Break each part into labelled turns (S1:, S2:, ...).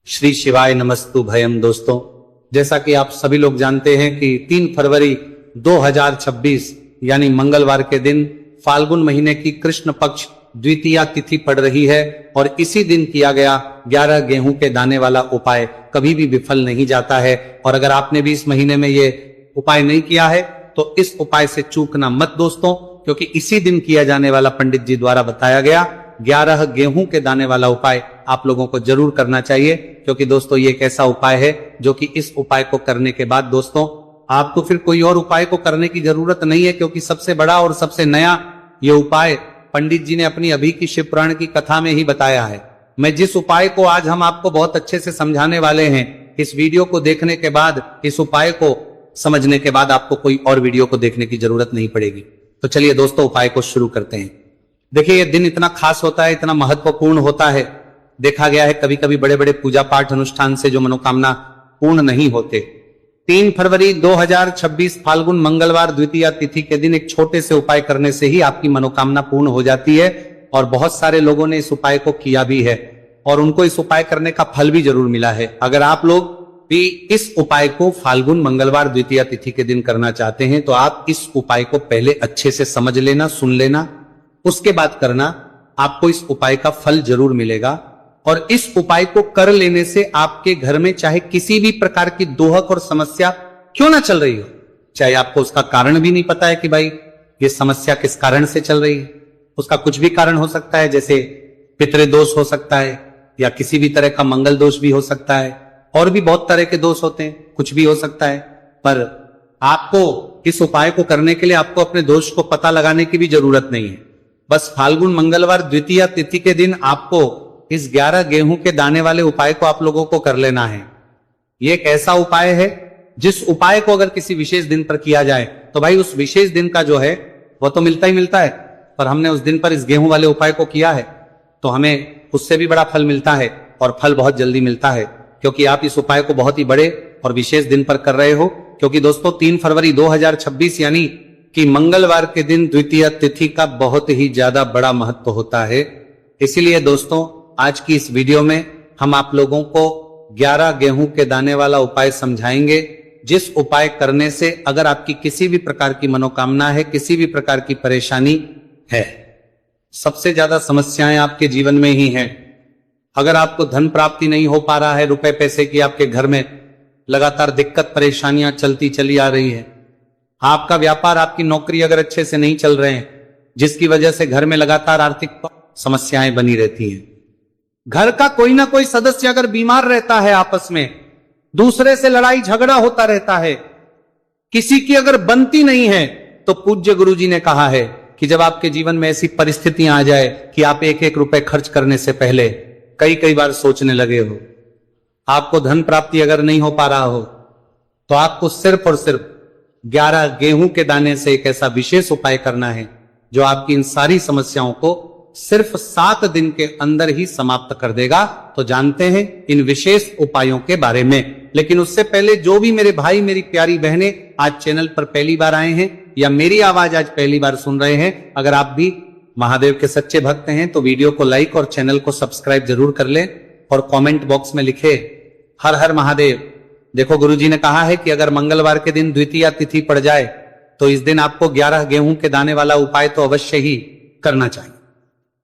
S1: श्री शिवाय नमस्तु भयम। दोस्तों, जैसा कि आप सभी लोग जानते हैं कि 3 फरवरी 2026 यानी मंगलवार के दिन फाल्गुन महीने की कृष्ण पक्ष द्वितीया तिथि पड़ रही है और इसी दिन किया गया 11 गेहूं के दाने वाला उपाय कभी भी विफल नहीं जाता है। और अगर आपने भी इस महीने में ये उपाय नहीं किया है तो इस उपाय से चूकना मत दोस्तों, क्योंकि इसी दिन किया जाने वाला पंडित जी द्वारा बताया गया 11 गेहूं के दाने वाला उपाय आप लोगों को जरूर करना चाहिए। क्योंकि दोस्तों ये एक ऐसा उपाय है जो कि इस उपाय को करने के बाद दोस्तों आपको फिर कोई और उपाय को करने की जरूरत नहीं है, क्योंकि सबसे बड़ा और सबसे नया ये उपाय पंडित जी ने अपनी अभी की शिव पुराण की कथा में ही बताया है। मैं जिस उपाय को आज हम आपको बहुत अच्छे से समझाने वाले हैं, इस वीडियो को देखने के बाद, इस उपाय को समझने के बाद आपको कोई और वीडियो को देखने की जरूरत नहीं पड़ेगी। तो चलिए दोस्तों उपाय को शुरू करते हैं। देखिए ये दिन इतना खास होता है, इतना महत्वपूर्ण होता है। देखा गया है कभी कभी बड़े बड़े पूजा पाठ अनुष्ठान से जो मनोकामना पूर्ण नहीं होते। 3 फरवरी 2026 फाल्गुन मंगलवार द्वितीया तिथि के दिन एक छोटे से उपाय करने से ही आपकी मनोकामना पूर्ण हो जाती है। और बहुत सारे लोगों ने इस उपाय को किया भी है और उनको इस उपाय करने का फल भी जरूर मिला है। अगर आप लोग भी इस उपाय को फाल्गुन मंगलवार द्वितीया तिथि के दिन करना चाहते हैं तो आप इस उपाय को पहले अच्छे से समझ लेना, सुन लेना, उसके बाद करना। आपको इस उपाय का फल जरूर मिलेगा। और इस उपाय को कर लेने से आपके घर में चाहे किसी भी प्रकार की दोहक और समस्या क्यों ना चल रही हो, चाहे आपको उसका कारण भी नहीं पता है कि भाई ये समस्या किस कारण से चल रही है, उसका कुछ भी कारण हो सकता है, जैसे पितृदोष हो सकता है या किसी भी तरह का मंगल दोष भी हो सकता है, और भी बहुत तरह के दोष होते हैं, कुछ भी हो सकता है। पर आपको इस उपाय को करने के लिए आपको अपने दोष को पता लगाने की भी जरूरत नहीं है। बस फाल्गुन मंगलवार द्वितीया तिथि के दिन आपको इस 11 गेहूं के दाने वाले उपाय को आप लोगों को कर लेना है। ये एक ऐसा उपाय है जिस उपाय को अगर किसी विशेष दिन पर किया जाए तो भाई उस विशेष दिन का जो है वो तो मिलता ही मिलता है, पर हमने उस दिन पर इस गेहूं वाले उपाय को किया है तो हमें उससे भी बड़ा फल मिलता है और फल बहुत जल्दी मिलता है, क्योंकि आप इस उपाय को बहुत ही बड़े और विशेष दिन पर कर रहे हो। क्योंकि दोस्तों 3 फरवरी 2026 यानी कि मंगलवार के दिन द्वितीया तिथि का बहुत ही ज्यादा बड़ा महत्व होता है। इसीलिए दोस्तों आज की इस वीडियो में हम आप लोगों को 11 गेहूं के दाने वाला उपाय समझाएंगे, जिस उपाय करने से अगर आपकी किसी भी प्रकार की मनोकामना है, किसी भी प्रकार की परेशानी है, सबसे ज्यादा समस्याएं आपके जीवन में ही हैं। अगर आपको धन प्राप्ति नहीं हो पा रहा है, रुपए पैसे की आपके घर में लगातार दिक्कत परेशानियां चलती चली आ रही है, आपका व्यापार, आपकी नौकरी अगर अच्छे से नहीं चल रहे हैं, जिसकी वजह से घर में लगातार आर्थिक समस्याएं बनी रहती हैं, घर का कोई ना कोई सदस्य अगर बीमार रहता है, आपस में दूसरे से लड़ाई झगड़ा होता रहता है, किसी की अगर बनती नहीं है, तो पूज्य गुरु जी ने कहा है कि जब आपके जीवन में ऐसी परिस्थितियां आ जाए कि आप एक एक रुपए खर्च करने से पहले कई बार सोचने लगे हो, आपको धन प्राप्ति अगर नहीं हो पा रहा हो, तो आपको सिर्फ और सिर्फ 11 गेहूं के दाने से एक ऐसा विशेष उपाय करना है जो आपकी इन सारी समस्याओं को सिर्फ 7 दिन के अंदर ही समाप्त कर देगा। तो जानते हैं इन विशेष उपायों के बारे में। लेकिन उससे पहले जो भी मेरे भाई, मेरी प्यारी बहनें आज चैनल पर पहली बार आए हैं या मेरी आवाज आज पहली बार सुन रहे हैं, अगर आप भी महादेव के सच्चे भक्त हैं तो वीडियो को लाइक और चैनल को सब्सक्राइब जरूर कर लें और कमेंट बॉक्स में लिखे हर हर महादेव। देखो गुरुजी ने कहा है कि अगर मंगलवार के दिन द्वितीया तिथि पड़ जाए तो इस दिन आपको 11 गेहूं के दाने वाला उपाय तो अवश्य ही करना चाहिए।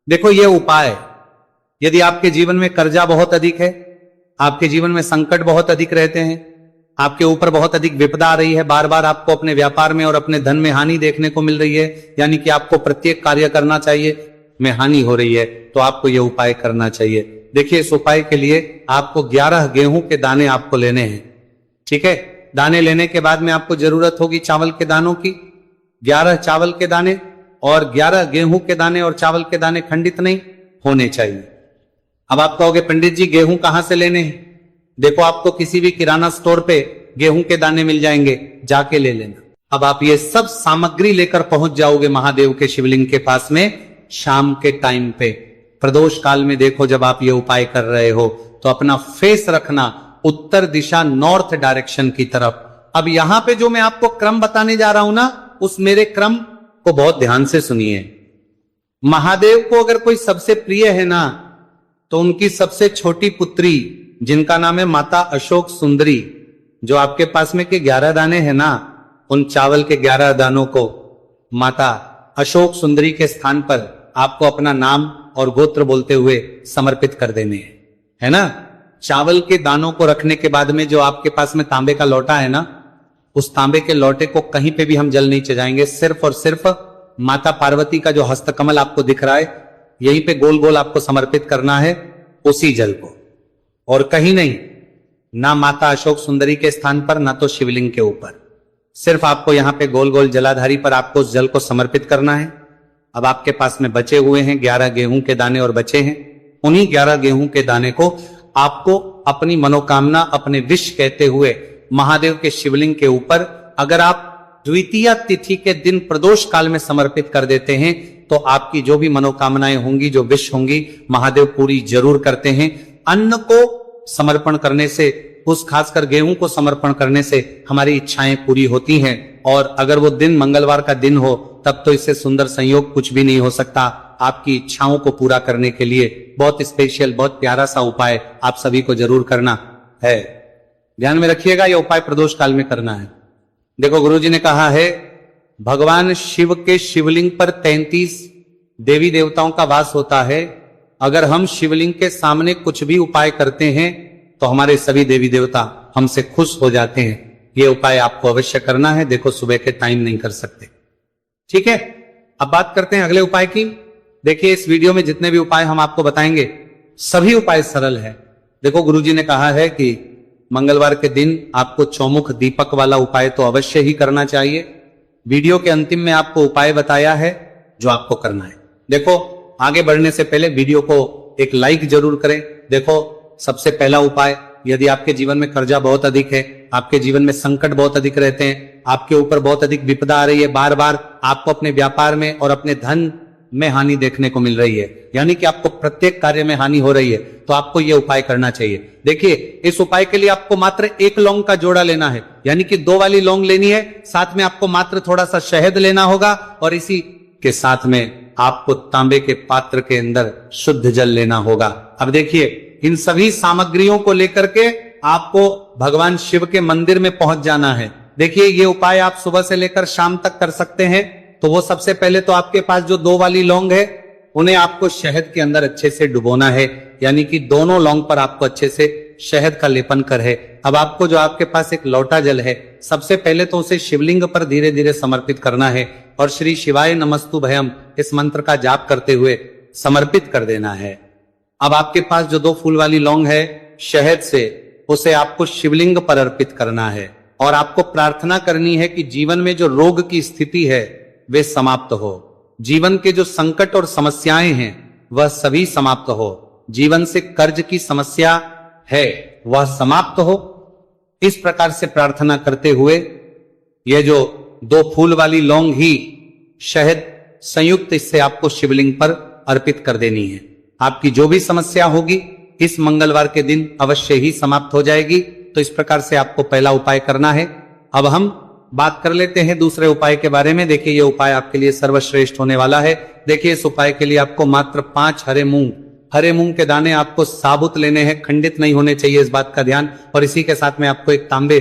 S1: देखो ये उपाय, यदि आपके जीवन में कर्जा बहुत अधिक है, आपके जीवन में संकट बहुत अधिक रहते हैं, आपके ऊपर बहुत अधिक विपदा आ रही है, बार बार आपको अपने व्यापार में और अपने धन में हानि देखने को मिल रही है, यानी कि आपको प्रत्येक कार्य करना चाहिए में हानि हो रही है, तो आपको यह उपाय करना चाहिए। देखिए इस उपाय के लिए आपको 11 गेहूं के दाने आपको लेने हैं, ठीक है। दाने लेने के बाद में आपको जरूरत होगी चावल के दानों की, 11 चावल के दाने और 11 गेहूं के दाने, और चावल के दाने खंडित नहीं होने चाहिए। अब आप कहोगे पंडित जी गेहूं कहां से लेने हैं? देखो आपको किसी भी किराना स्टोर पे गेहूं के दाने मिल जाएंगे, जाके ले लेना। अब आप ये सब सामग्री लेकर पहुंच जाओगे महादेव के शिवलिंग के पास में शाम के टाइम पे, प्रदोष काल में। देखो जब आप ये उपाय कर रहे हो तो अपना फेस रखना उत्तर दिशा, नॉर्थ डायरेक्शन की तरफ। अब यहां पे जो मैं आपको क्रम बताने जा रहा हूं ना, उस मेरे क्रम को बहुत ध्यान से सुनिए। महादेव को अगर कोई सबसे प्रिय है ना, तो उनकी सबसे छोटी पुत्री जिनका नाम है माता अशोक सुंदरी, जो आपके पास में के 11 दाने हैं ना, उन चावल के 11 दानों को माता अशोक सुंदरी के स्थान पर आपको अपना नाम और गोत्र बोलते हुए समर्पित कर देने हैं, है ना। चावल के दानों को रखने के बाद में जो आपके पास में तांबे का लोटा है ना, उस तांबे के लोटे को कहीं पे भी हम जल नहीं चढ़ाएंगे, सिर्फ और सिर्फ माता पार्वती का जो हस्तकमल आपको दिख रहा है, यहीं पे गोल गोल आपको समर्पित करना है उसी जल को, और कहीं नहीं, ना माता अशोक सुंदरी के स्थान पर, ना तो शिवलिंग के ऊपर, सिर्फ आपको यहां पे गोल गोल जलाधारी पर आपको उस जल को समर्पित करना है। अब आपके पास में बचे हुए हैं 11 गेहूं के दाने और बचे हैं, उन्हीं 11 गेहूं के दाने को आपको अपनी मनोकामना, अपने विश कहते हुए महादेव के शिवलिंग के ऊपर, अगर आप द्वितीया तिथि के दिन प्रदोष काल में समर्पित कर देते हैं तो आपकी जो भी मनोकामनाएं होंगी, जो विश होंगी, महादेव पूरी जरूर करते हैं। अन्न को समर्पण करने से, उस खासकर गेहूं को समर्पण करने से हमारी इच्छाएं पूरी होती हैं, और अगर वो दिन मंगलवार का दिन हो तब तो इससे सुंदर संयोग कुछ भी नहीं हो सकता। आपकी इच्छाओं को पूरा करने के लिए बहुत स्पेशल, बहुत प्यारा सा उपाय आप सभी को जरूर करना है। ध्यान में रखिएगा, यह उपाय प्रदोष काल में करना है। देखो, गुरुजी ने कहा है भगवान शिव के शिवलिंग पर 33 देवी देवताओं का वास होता है। अगर हम शिवलिंग के सामने कुछ भी उपाय करते हैं तो हमारे सभी देवी देवता हमसे खुश हो जाते हैं। ये उपाय आपको अवश्य करना है। देखो, सुबह के टाइम नहीं कर सकते, ठीक है। अब बात करते हैं अगले उपाय की। देखिए, इस वीडियो में जितने भी उपाय हम आपको बताएंगे सभी उपाय सरल है। देखो, गुरुजी ने कहा है कि मंगलवार के दिन आपको चौमुख दीपक वाला उपाय तो अवश्य ही करना चाहिए। वीडियो के अंतिम में आपको उपाय बताया है जो आपको करना है। देखो, आगे बढ़ने से पहले वीडियो को एक लाइक जरूर करें। देखो, सबसे पहला उपाय, यदि आपके जीवन में कर्जा बहुत अधिक है, आपके जीवन में संकट बहुत अधिक रहते हैं, आपके ऊपर बहुत अधिक विपदा आ रही है, बार बार आपको अपने व्यापार में और अपने धन में हानि देखने को मिल रही है, यानी कि आपको प्रत्येक कार्य में हानि हो रही है, तो आपको यह उपाय करना चाहिए। देखिए, इस उपाय के लिए आपको मात्र 1 लौंग का जोड़ा लेना है, यानी कि 2 वाली लौंग लेनी है। साथ में आपको मात्र थोड़ा सा शहद लेना होगा, और इसी के साथ में आपको तांबे के पात्र के अंदर शुद्ध जल लेना होगा। अब देखिए, इन सभी सामग्रियों को लेकर के आपको भगवान शिव के मंदिर में पहुंच जाना है। देखिए, ये उपाय आप सुबह से लेकर शाम तक कर सकते हैं। तो वो सबसे पहले तो आपके पास जो 2 वाली लौंग है, उन्हें आपको शहद के अंदर अच्छे से डुबोना है, यानी कि दोनों लौंग पर आपको अच्छे से शहद का लेपन कर है। अब आपको जो आपके पास एक लोटा जल है, सबसे पहले तो उसे शिवलिंग पर धीरे धीरे समर्पित करना है, और श्री शिवाय नमस्तु भयम इस मंत्र का जाप करते हुए समर्पित कर देना है। अब आपके पास जो 2 फूल वाली लौंग है, शहद से उसे आपको शिवलिंग पर अर्पित करना है, और आपको प्रार्थना करनी है कि जीवन में जो रोग की स्थिति है वे समाप्त हो, जीवन के जो संकट और समस्याएं हैं वह सभी समाप्त हो, जीवन से कर्ज की समस्या है वह समाप्त हो। इस प्रकार से प्रार्थना करते हुए यह जो 2 फूल वाली लौंग ही शहद संयुक्त, इससे आपको शिवलिंग पर अर्पित कर देनी है। आपकी जो भी समस्या होगी इस मंगलवार के दिन अवश्य ही समाप्त हो जाएगी। तो इस प्रकार से आपको पहला उपाय करना है। अब हम बात कर लेते हैं दूसरे उपाय के बारे में। देखिए, यह उपाय आपके लिए सर्वश्रेष्ठ होने वाला है। देखिए, इस उपाय के लिए आपको मात्र 5 हरे मूंग के दाने आपको साबुत लेने हैं, खंडित नहीं होने चाहिए, इस बात का ध्यान। और इसी के साथ में आपको एक तांबे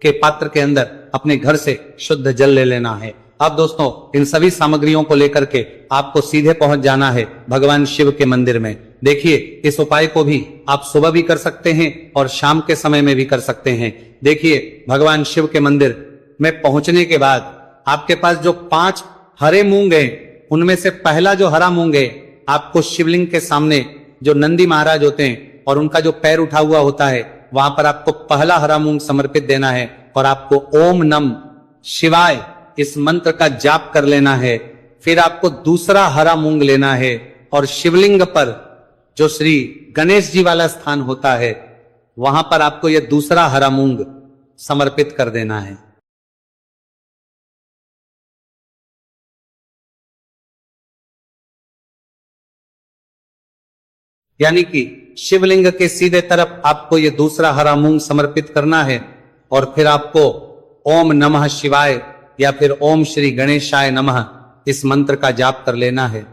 S1: के पात्र के अंदर अपने घर से शुद्ध जल ले लेना है। अब दोस्तों, इन सभी सामग्रियों को लेकर के आपको सीधे पहुंच जाना है भगवान शिव के मंदिर में। देखिए, इस उपाय को भी आप सुबह भी कर सकते हैं और शाम के समय में भी कर सकते हैं। देखिए, भगवान शिव के मंदिर में पहुंचने के बाद आपके पास जो 5 हरे मूंग हैं, उनमें से पहला जो हरा मूंग है, आपको शिवलिंग के सामने जो नंदी महाराज होते हैं और उनका जो पैर उठा हुआ होता है, वहां पर आपको पहला हरा मूंग समर्पित देना है, और आपको ओम नम शिवाय इस मंत्र का जाप कर लेना है। फिर आपको दूसरा हरा मूंग लेना है, और शिवलिंग पर जो श्री गणेश जी वाला स्थान होता है, वहां पर आपको यह दूसरा हरा मूंग समर्पित कर देना है। यानी कि शिवलिंग के सीधे तरफ आपको यह दूसरा हरा मूंग समर्पित करना है, और फिर आपको ओम नमः शिवाय या फिर ओम श्री गणेशाय नमः इस मंत्र का जाप कर लेना है।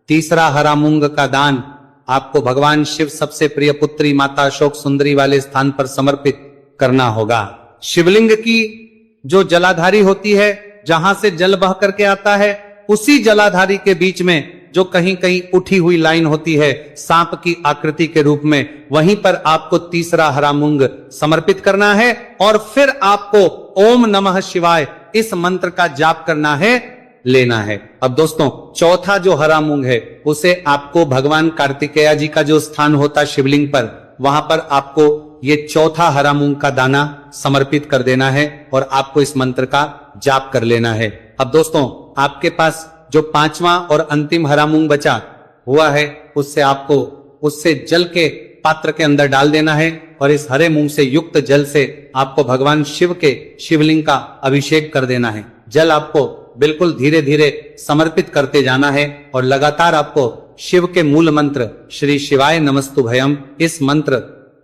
S1: तीसरा हरा मूंग का दान आपको भगवान शिव सबसे प्रिय पुत्री माता अशोक सुंदरी वाले स्थान पर समर्पित करना होगा। शिवलिंग की जो जलाधारी होती है, जहां से जल बह करके आता है, उसी जलाधारी के बीच में जो कहीं कहीं उठी हुई लाइन होती है सांप की आकृति के रूप में, वहीं पर आपको तीसरा हरा मूंग समर्पित करना है और फिर आपको ओम नमः शिवाय इस मंत्र का जाप करना है, लेना है। अब दोस्तों, चौथा जो हरा मूंग है उसे आपको भगवान कार्तिकेय जी का जो स्थान होता है शिवलिंग पर, वहां पर आपको ये चौथा हरा मूंग का दाना समर्पित कर देना है और आपको इस मंत्र का जाप कर लेना है। अब दोस्तों, आपके पास जो पांचवा और अंतिम हरा मूंग बचा हुआ है, उससे जल के पात्र के अंदर डाल देना है और इस हरे मूंग से युक्त जल से आपको भगवान शिव के शिवलिंग का अभिषेक कर देना है। जल आपको बिल्कुल धीरे धीरे समर्पित करते जाना है और लगातार आपको शिव के मूल मंत्र श्री शिवाय नमस्तुभयम इस मंत्र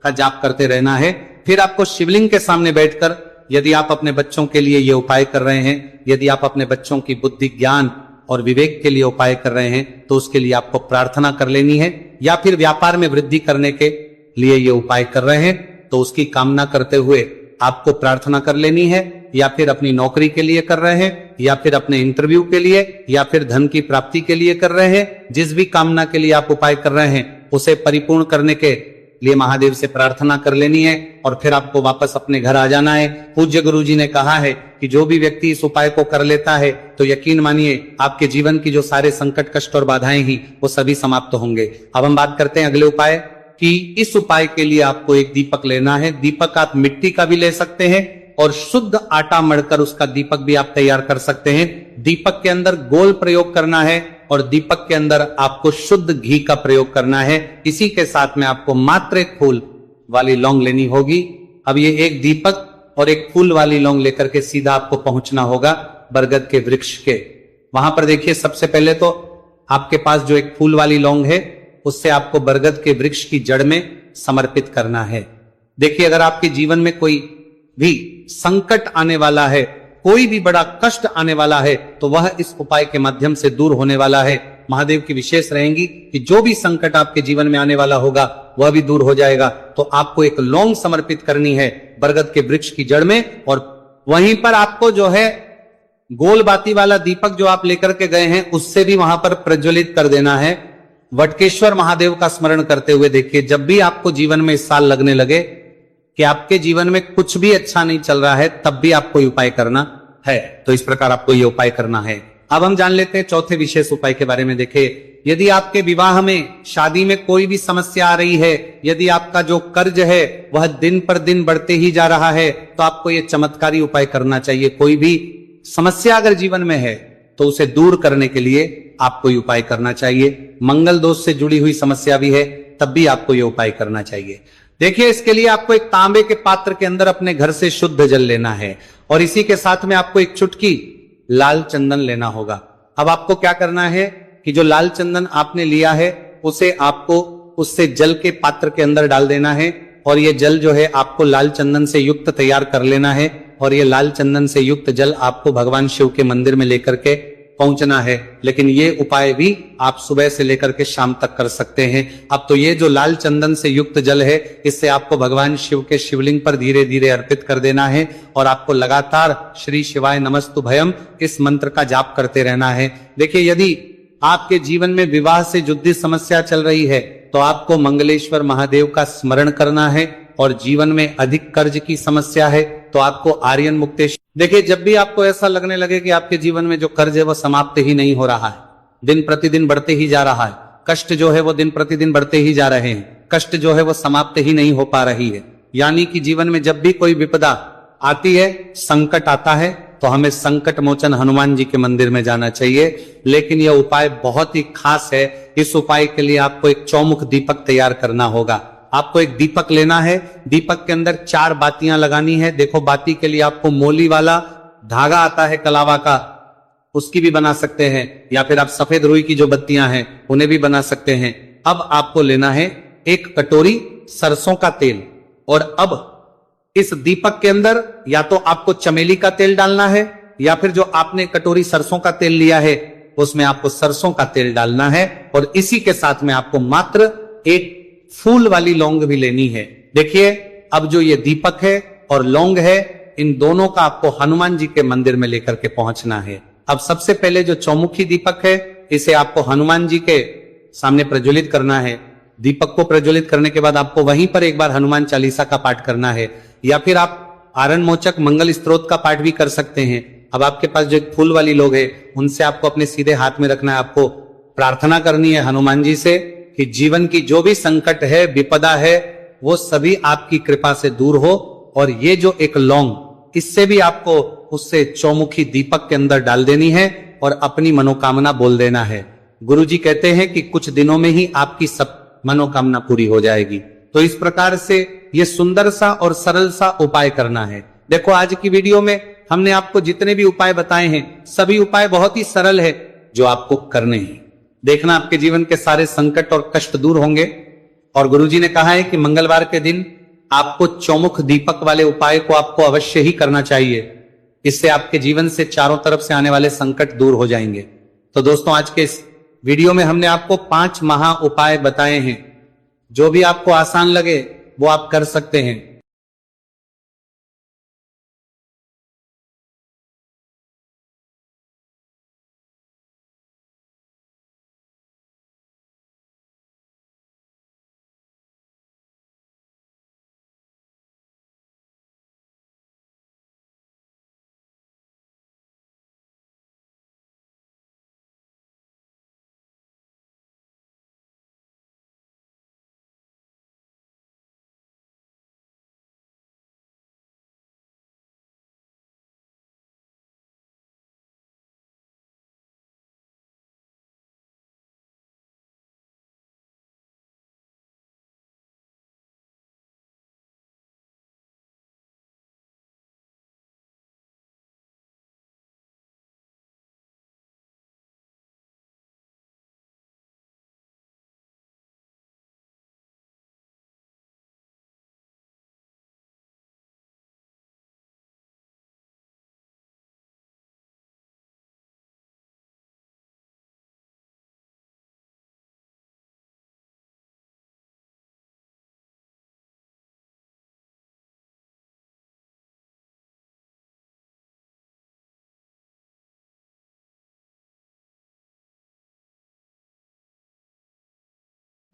S1: का जाप करते रहना है। फिर आपको शिवलिंग के सामने बैठकर, यदि आप अपने बच्चों के लिए ये उपाय कर रहे हैं, यदि आप अपने बच्चों की बुद्धि ज्ञान और विवेक के लिए उपाय कर रहे हैं, तो उसके लिए आपको प्रार्थना कर लेनी है, या फिर व्यापार में वृद्धि करने के लिए ये उपाय कर रहे हैं तो उसकी कामना करते हुए आपको प्रार्थना कर लेनी है, या फिर अपनी नौकरी के लिए कर रहे हैं, या फिर अपने इंटरव्यू के लिए, या फिर धन की प्राप्ति के लिए कर रहे हैं। जिस भी कामना के लिए आप उपाय कर रहे हैं उसे परिपूर्ण करने के लिए महादेव से प्रार्थना कर लेनी है और फिर आपको वापस अपने घर आ जाना है। पूज्य गुरु जी ने कहा है कि जो भी व्यक्ति इस उपाय को कर लेता है तो यकीन मानिए आपके जीवन की जो सारे संकट, कष्ट और बाधाएं ही वो सभी समाप्त होंगे। अब हम बात करते हैं अगले उपाय कि इस उपाय के लिए आपको एक दीपक लेना है। दीपक आप मिट्टी का भी ले सकते हैं और शुद्ध आटा मढ़कर उसका दीपक भी आप तैयार कर सकते हैं। दीपक के अंदर गोल प्रयोग करना है और दीपक के अंदर आपको शुद्ध घी का प्रयोग करना है। इसी के साथ में आपको मात्र एक फूल वाली लौंग लेनी होगी। अब ये एक दीपक और एक फूल वाली लौंग लेकर के सीधा आपको पहुंचना होगा बरगद के वृक्ष के। वहां पर देखिए, सबसे पहले तो आपके पास जो एक फूल वाली लौंग है उससे आपको बरगद के वृक्ष की जड़ में समर्पित करना है। देखिए, अगर आपके जीवन में कोई भी संकट आने वाला है, कोई भी बड़ा कष्ट आने वाला है, तो वह इस उपाय के माध्यम से दूर होने वाला है। महादेव की विशेष रहेंगी कि जो भी संकट आपके जीवन में आने वाला होगा वह भी दूर हो जाएगा। तो आपको एक लौंग समर्पित करनी है बरगद के वृक्ष की जड़ में, और वहीं पर आपको जो है गोल बाती वाला दीपक जो आप लेकर के गए हैं उससे भी वहां पर प्रज्वलित कर देना है। वटकेश्वर महादेव का स्मरण करते हुए देखिए, जब भी आपको जीवन में इस साल लगने लगे कि आपके जीवन में कुछ भी अच्छा नहीं चल रहा है, तब भी आपको ये उपाय करना है। तो इस प्रकार आपको ये उपाय करना है। अब हम जान लेते हैं चौथे विशेष उपाय के बारे में। देखिए, यदि आपके विवाह में, शादी में कोई भी समस्या आ रही है, यदि आपका जो कर्ज है वह दिन पर दिन बढ़ते ही जा रहा है, तो आपको ये चमत्कारी उपाय करना चाहिए। कोई भी समस्या अगर जीवन में है तो उसे दूर करने के लिए आपको ये उपाय करना चाहिए। मंगल दोष से जुड़ी हुई समस्या भी है तब भी आपको ये उपाय करना चाहिए। देखिए, इसके लिए आपको एक तांबे के पात्र के अंदर अपने घर से शुद्ध जल लेना है और इसी के साथ में आपको एक चुटकी लाल चंदन लेना होगा। अब आपको क्या करना है कि जो लाल चंदन आपने लिया है उसे आपको उससे जल के पात्र के अंदर डाल देना है और ये जल जो है आपको लाल चंदन से युक्त तैयार कर लेना है और ये लाल चंदन से युक्त जल आपको भगवान शिव के मंदिर में लेकर के पहुंचना है। लेकिन ये उपाय भी आप सुबह से लेकर के शाम तक कर सकते हैं। अब तो ये जो लाल चंदन से युक्त जल है, इससे आपको भगवान शिव के शिवलिंग पर धीरे धीरे अर्पित कर देना है और आपको लगातार श्री शिवाय नमस्तुभयम इस मंत्र का जाप करते रहना है। देखिए, यदि आपके जीवन में विवाह से जुड़ी समस्या चल रही है तो आपको मंगलेश्वर महादेव का स्मरण करना है, और जीवन में अधिक कर्ज की समस्या है तो आपको आर्यन मुक्तेश्वर। देखिए, जब भी आपको ऐसा लगने लगे कि आपके जीवन में जो कर्ज है वो समाप्त ही नहीं हो रहा है, दिन प्रतिदिन बढ़ते ही जा रहा है, कष्ट जो है वो दिन प्रतिदिन बढ़ते ही जा रहे हैं, कष्ट जो है वो समाप्त ही नहीं हो पा रही है, यानी कि जीवन में जब भी कोई विपदा आती है, संकट आता है, तो हमें संकट मोचन हनुमान जी के मंदिर में जाना चाहिए। लेकिन यह उपाय बहुत ही खास है। इस उपाय के लिए आपको एक चौमुख दीपक तैयार करना होगा। आपको एक दीपक लेना है, दीपक के अंदर 4 बातियां लगानी है। देखो, बाती के लिए आपको मोली वाला धागा आता है कलावा का, उसकी भी बना सकते हैं, या फिर आप सफेद रुई की जो बत्तियां हैं उन्हें भी बना सकते हैं। अब आपको लेना है एक कटोरी सरसों का तेल, और अब इस दीपक के अंदर या तो आपको चमेली का तेल डालना है, या फिर जो आपने कटोरी सरसों का तेल लिया है उसमें आपको सरसों का तेल डालना है, और इसी के साथ में आपको मात्र एक फूल वाली लौंग भी लेनी है। देखिए, अब जो ये दीपक है और लौंग है, इन दोनों का आपको हनुमान जी के मंदिर में लेकर के पहुंचना है। अब सबसे पहले जो चौमुखी दीपक है, इसे आपको हनुमान जी के सामने प्रज्वलित करना है। दीपक को प्रज्वलित करने के बाद आपको वहीं पर एक बार हनुमान चालीसा का पाठ करना है, या फिर आप आरण मोचक मंगल स्तोत्र का पाठ भी कर सकते हैं। अब आपके पास जो एक फूल वाली लोग है, उनसे आपको अपने सीधे हाथ में रखना है। आपको प्रार्थना करनी है हनुमान जी से कि जीवन की जो भी संकट है, विपदा है, वो सभी आपकी कृपा से दूर हो। और ये जो एक लौंग, इससे भी आपको उससे चौमुखी दीपक के अंदर डाल देनी है और अपनी मनोकामना बोल देना है। गुरुजी कहते हैं कि कुछ दिनों में ही आपकी सब मनोकामना पूरी हो जाएगी। तो इस प्रकार से ये सुंदर सा और सरल सा उपाय करना है। देखो, आज की वीडियो में हमने आपको जितने भी उपाय बताए हैं, सभी उपाय बहुत ही सरल है जो आपको करने हैं। देखना, आपके जीवन के सारे संकट और कष्ट दूर होंगे। और गुरुजी ने कहा है कि मंगलवार के दिन आपको चौमुख दीपक वाले उपाय को आपको अवश्य ही करना चाहिए। इससे आपके जीवन से चारों तरफ से आने वाले संकट दूर हो जाएंगे। तो दोस्तों, आज के इस वीडियो में हमने आपको 5 महा उपाय बताए हैं। जो भी आपको आसान लगे वो आप कर सकते हैं।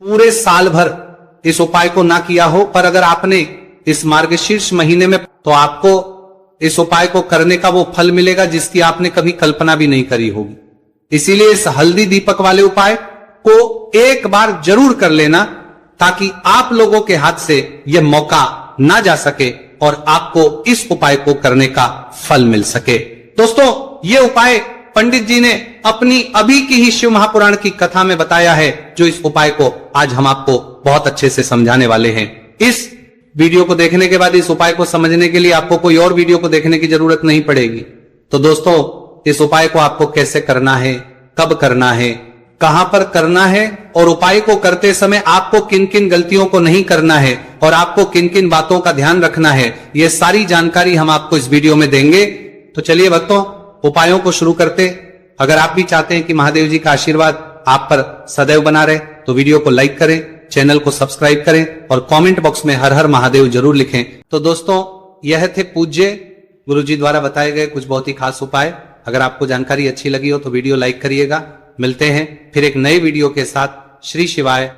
S1: पूरे साल भर इस उपाय को ना किया हो, पर अगर आपने इस मार्गशीर्ष महीने में, तो आपको इस उपाय को करने का वो फल मिलेगा जिसकी आपने कभी कल्पना भी नहीं करी होगी। इसीलिए इस हल्दी दीपक वाले उपाय को एक बार जरूर कर लेना, ताकि आप लोगों के हाथ से यह मौका ना जा सके और आपको इस उपाय को करने का फल मिल सके। दोस्तों, ये उपाय पंडित जी ने अपनी अभी की ही शिव महापुराण की कथा में बताया है, जो इस उपाय को आज हम आपको बहुत अच्छे से समझाने वाले हैं। इस वीडियो को देखने के बाद इस उपाय को समझने के लिए आपको कोई और वीडियो को देखने की जरूरत नहीं पड़ेगी। तो दोस्तों, इस उपाय को आपको कैसे करना है, कब करना है, कहां पर करना है, और उपाय को करते समय आपको किन किन गलतियों को नहीं करना है और आपको किन किन बातों का ध्यान रखना है, ये सारी जानकारी हम आपको इस वीडियो में देंगे। तो चलिए भक्तों, उपायों को शुरू करते। अगर आप भी चाहते हैं कि महादेव जी का आशीर्वाद आप पर सदैव बना रहे, तो वीडियो को लाइक करें, चैनल को सब्सक्राइब करें और कमेंट बॉक्स में हर हर महादेव जरूर लिखें। तो दोस्तों, यह थे पूज्य गुरुजी द्वारा बताए गए कुछ बहुत ही खास उपाय। अगर आपको जानकारी अच्छी लगी हो तो वीडियो लाइक करिएगा। मिलते हैं फिर एक नए वीडियो के साथ। श्री शिवाय।